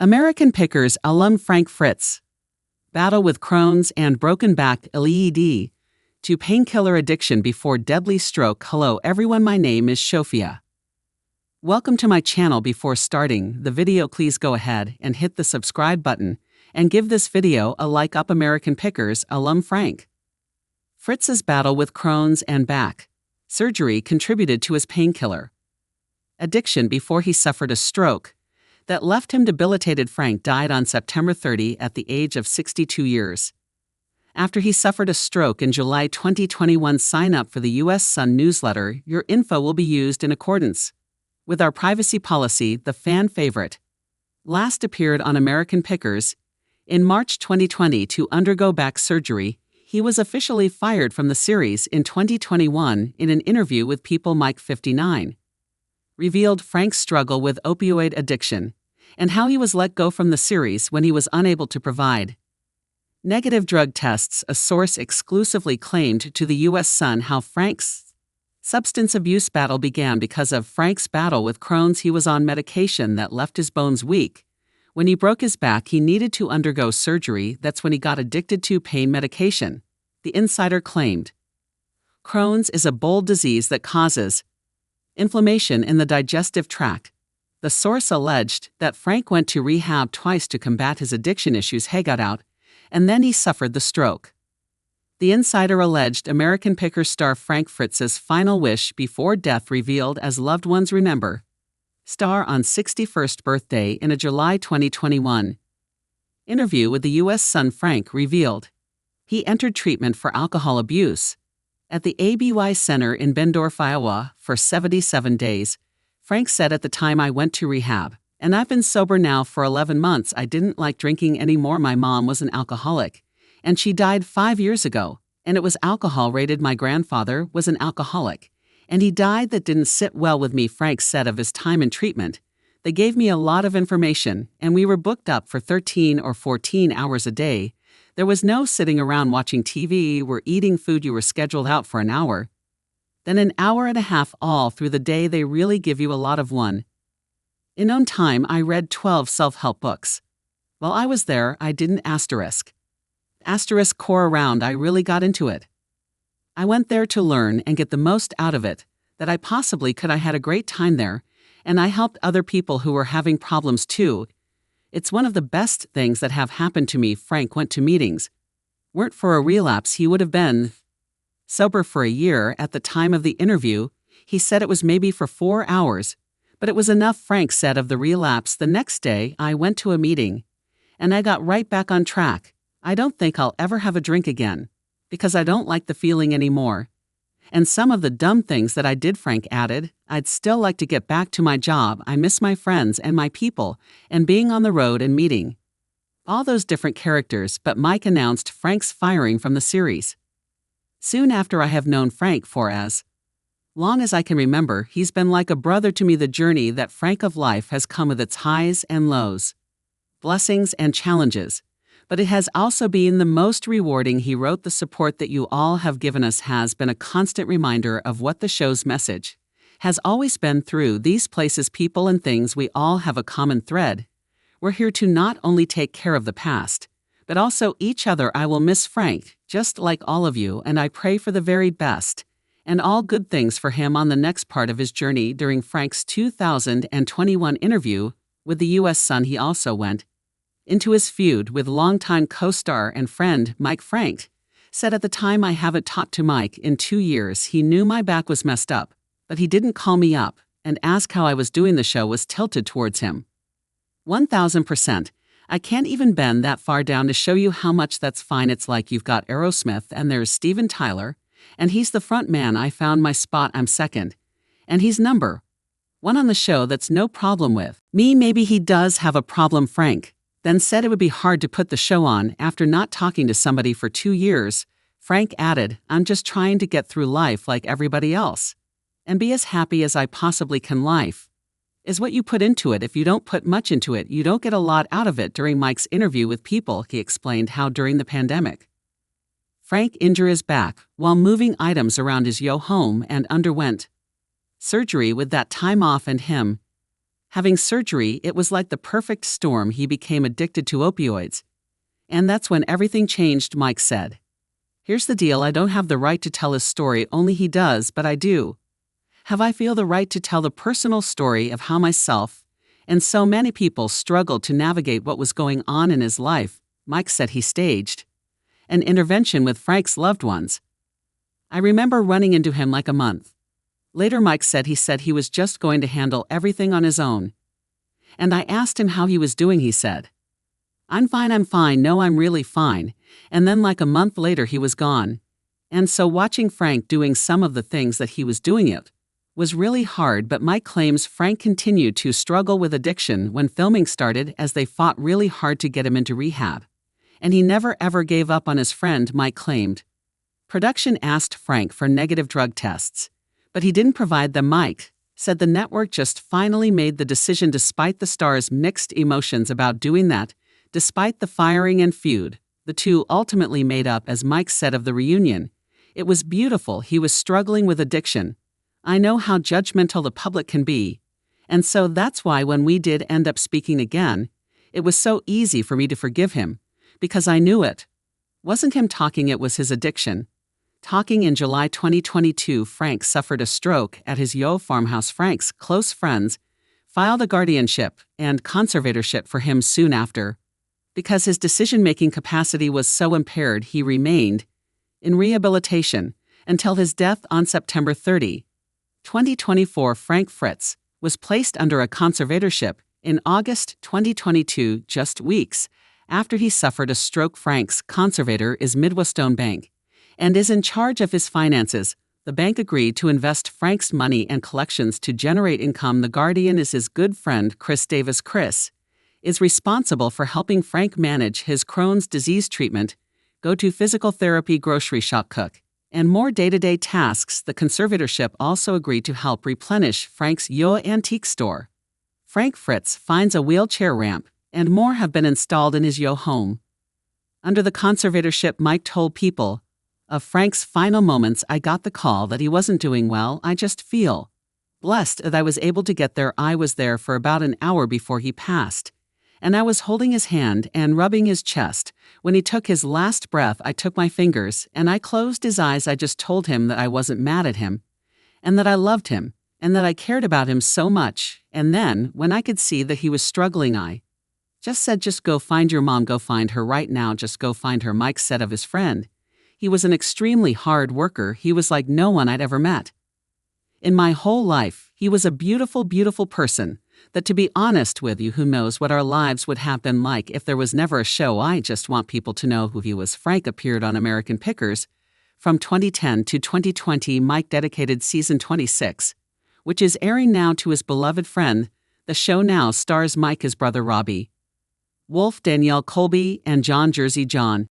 American Pickers alum Frank Fritz. Battle with Crohn's and broken back LED. To painkiller addiction before deadly stroke. Hello everyone, my name is Shofia. Welcome to my channel. Before starting the video, please go ahead and hit the subscribe button and give this video a like up. American Pickers alum Frank Fritz's battle with Crohn's and back surgery contributed to his painkiller addiction before he suffered a stroke that left him debilitated. Frank died on September 30 at the age of 62 years. After he suffered a stroke in July 2021. Sign up for the U.S. Sun newsletter. Your info will be used in accordance with our privacy policy. The fan favorite last appeared on American Pickers in March 2020 to undergo back surgery. He was officially fired from the series in 2021. In an interview with People, Mike 59 revealed Frank's struggle with opioid addiction and how he was let go from the series when he was unable to provide negative drug tests. A source exclusively claimed to the U.S. Sun how Frank's substance abuse battle began. Because of Frank's battle with Crohn's, he was on medication that left his bones weak. When he broke his back, he needed to undergo surgery. That's when he got addicted to pain medication, the insider claimed. Crohn's is a bowel disease that causes inflammation in the digestive tract. The source alleged that Frank went to rehab twice to combat his addiction issues. He got out, and then he suffered the stroke. The insider alleged American Pickers star Frank Fritz's final wish before death revealed as loved ones remember star on 61st birthday. In a July 2021 interview with the U.S. Sun, Frank revealed he entered treatment for alcohol abuse at the ABY Center in Bendorf, Iowa, for 77 days. Frank said, "At the time I went to rehab, and I've been sober now for 11 months. I didn't like drinking anymore. My mom was an alcoholic, and she died 5 years ago, and it was alcohol rated. My grandfather was an alcoholic, and he died. That didn't sit well with me." Frank said of his time in treatment, "They gave me a lot of information, and we were booked up for 13 or 14 hours a day. There was no sitting around watching TV or eating food. You were scheduled out for an hour, then an hour and a half all through the day. They really give you a lot of one. In own time, I read 12 self-help books. While I was there, I didn't asterisk core around. I really got into it. I went there to learn and get the most out of it that I possibly could. I had a great time there, and I helped other people who were having problems too. It's one of the best things that have happened to me." Frank went to meetings. Weren't for a relapse, he would have been sober for a year. At the time of the interview, he said it was maybe for 4 hours, but it was enough. Frank said of the relapse, "The next day, I went to a meeting, and I got right back on track. I don't think I'll ever have a drink again, because I don't like the feeling anymore. And some of the dumb things that I did," Frank added, "I'd still like to get back to my job. I miss my friends and my people, and being on the road and meeting all those different characters." But Mike announced Frank's firing from the series soon after. "I have known Frank for as long as I can remember. He's been like a brother to me. The journey that Frank of life has come with its highs and lows, blessings and challenges, but it has also been the most rewarding." He wrote, "The support that you all have given us has been a constant reminder of what the show's message has always been. Through these places, people and things, we all have a common thread. We're here to not only take care of the past, but also each other. I will miss Frank, just like all of you, and I pray for the very best and all good things for him on the next part of his journey." During Frank's 2021 interview with the U.S. Sun, he also went into his feud with longtime co-star and friend Mike. Frank said, "At the time, I haven't talked to Mike in 2 years. He knew my back was messed up, but he didn't call me up and ask how I was doing." The show was tilted towards him 1000%. "I can't even bend that far down to show you how much that's fine. It's like you've got Aerosmith and there's Steven Tyler, and he's the front man. I found my spot. I'm second, and he's number one on the show. That's no problem with me. Maybe he does have a problem." Frank then said it would be hard to put the show on after not talking to somebody for 2 years. Frank added, "I'm just trying to get through life like everybody else and be as happy as I possibly can. Life is what you put into it. If you don't put much into it, you don't get a lot out of it." During Mike's interview with People, he explained how during the pandemic, Frank injured his back while moving items around his home and underwent surgery. With that time off and him Having surgery, it was like the perfect storm. He became addicted to opioids. And that's when everything changed, Mike said. Here's the deal, I don't have the right to tell his story, only he does, but I do. I feel the right to tell the personal story of how myself and so many people struggled to navigate what was going on in his life. Mike said he staged an intervention with Frank's loved ones. I remember running into him like a month later. Mike said he was just going to handle everything on his own. And I asked him how he was doing. He said, I'm fine, no, I'm really fine. And then like a month later he was gone. And so watching Frank doing some of the things that he was doing, it was really hard, but Mike claims Frank continued to struggle with addiction when filming started, as they fought really hard to get him into rehab. And he never ever gave up on his friend, Mike claimed. Production asked Frank for negative drug tests, but he didn't provide them. Mike said the network just finally made the decision despite the star's mixed emotions about doing that. Despite the firing and feud, the two ultimately made up, as Mike said of the reunion. It was beautiful. He was struggling with addiction. I know how judgmental the public can be. And so that's why when we did end up speaking again, it was so easy for me to forgive him, because I knew it wasn't him talking, it was his addiction. Talking in July 2022, Frank suffered a stroke at his Yo farmhouse. Frank's close friends filed a guardianship and conservatorship for him soon after. Because his decision-making capacity was so impaired, he remained in rehabilitation until his death on September 30, 2024. Frank Fritz was placed under a conservatorship in August 2022, just weeks after he suffered a stroke. Frank's conservator is Midwestone Bank and is in charge of his finances. The bank agreed to invest Frank's money and collections to generate income. The guardian is his good friend Chris Davis. Chris is responsible for helping Frank manage his Crohn's disease treatment, go to physical therapy, grocery shop, cook, and more day-to-day tasks. The conservatorship also agreed to help replenish Frank's Yo antique store. Frank Fritz finds a wheelchair ramp and more have been installed in his Yo home. Under the conservatorship, Mike told People of Frank's final moments, I got the call that he wasn't doing well. I just feel blessed that I was able to get there. I was there for about an hour before he passed. And I was holding his hand and rubbing his chest. When he took his last breath, I took my fingers and I closed his eyes. I just told him that I wasn't mad at him and that I loved him and that I cared about him so much. And then, when I could see that he was struggling, I just said, just go find your mom, go find her right now, just go find her. Mike said of his friend, he was an extremely hard worker. He was like no one I'd ever met in my whole life. He was a beautiful, beautiful person. That, to be honest with you, who knows what our lives would have been like if there was never a show. I just want people to know who he was. Frank appeared on American Pickers from 2010 to 2020. Mike dedicated season 26, which is airing now, to his beloved friend. The show now stars Mike, his brother Robbie Wolf, Danielle Colby, and John Jersey John.